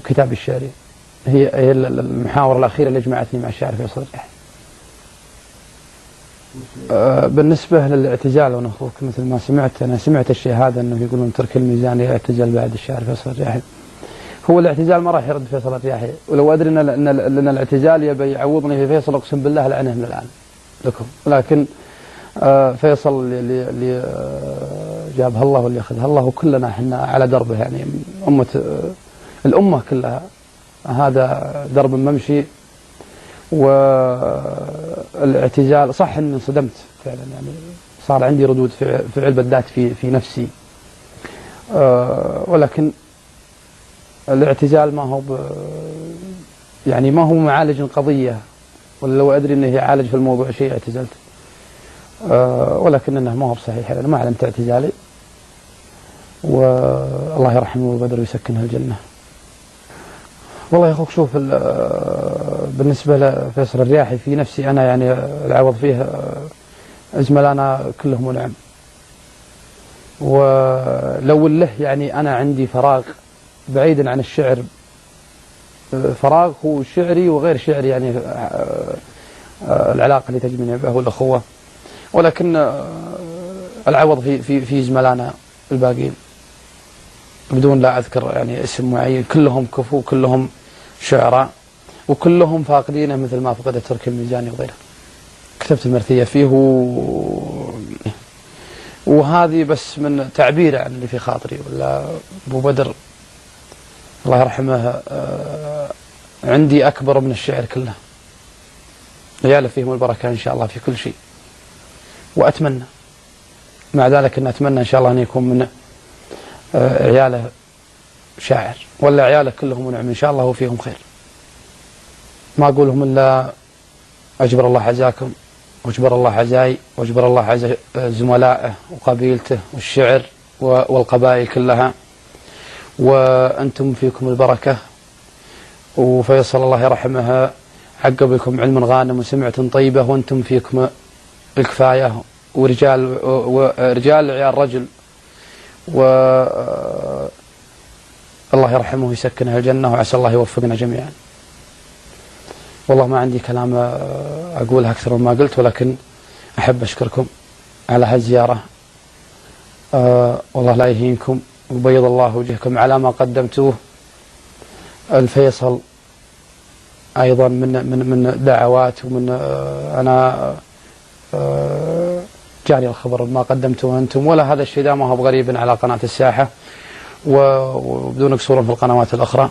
وكتابي الشعري هي المحاور الأخيرة اللي جمعتني مع الشاعر فيصل الرياحي. بالنسبة للاعتزال وأنا أخوك مثل ما سمعت، أنا سمعت الشيء هذا أنه يقولون ترك الميزان يعتزل بعد الشاعر فيصل الرياحي. هو الاعتزال ما راح يرد فيصل الرياحي، ولو أدري أن الاعتزال يبي يعوضني في فيصل أقسم بالله لعنه من الآن لكم. لكن فيصل اللي جابها الله واللي أخذها الله، وكلنا احنا على دربه، يعني الأمة كلها هذا درب ممشي. والاعتزال صح اني انصدمت فعلا، يعني صار عندي ردود فعل بالذات في نفسي، ولكن الاعتزال ما هو يعني ما هو معالج القضية، ولا لو ادري انه يعالج في الموضوع شيء اعتزلت، ولكن انه ما هو بصحيح. انا ما علمت اعتزالي، والله يرحمه ويقدر ويسكنها الجنة. والله يا اخوك شوف، بالنسبة لفيصل الرياحي في نفسي أنا يعني العوض فيه زملائنا كلهم ونعم، ولو له يعني أنا عندي فراغ بعيدا عن الشعر، فراغ هو شعري وغير شعري، يعني العلاقة اللي تجمعني به والأخوة، ولكن العوض في زملائنا الباقين بدون لا أذكر يعني اسم معين، كلهم كفو، كلهم شعراء، وكلهم فاقدينه مثل ما فقد ترك الميزاني وغيره. كتبت المرثية فيه وهذه بس من تعبير عن اللي في خاطري. ولا أبو بدر الله يرحمه عندي أكبر من الشعر كله، عياله فيهم البركة إن شاء الله في كل شيء، وأتمنى مع ذلك أن أتمنى إن شاء الله أن يكون من عياله شاعر، ولا عياله كلهم ونعم إن شاء الله وفيهم خير. ما أقولهم إلا أجبر الله عزاكم، واجبر الله عزاي، واجبر الله عزا زملائه وقبيلته والشعر والقبائل كلها، وأنتم فيكم البركة. وفيصل الله يرحمه عقبكم علم غانم وسمعة طيبة، وأنتم فيكم الكفاية، ورجال عيال رجل، الله يرحمه ويسكنه الجنة، وعسى الله يوفقنا جميعا. والله ما عندي كلام أقولها أكثر مما قلت، ولكن أحب أشكركم على هالزيارة، والله لا يهينكم، وبيض الله وجهكم على ما قدمتوه. الفيصل أيضا من دعوات، ومن أنا جاني الخبر ما قدمتوه أنتم، ولا هذا الشيء ما هو بغريب على قناة الساحة، وبدون قصور في القنوات الأخرى.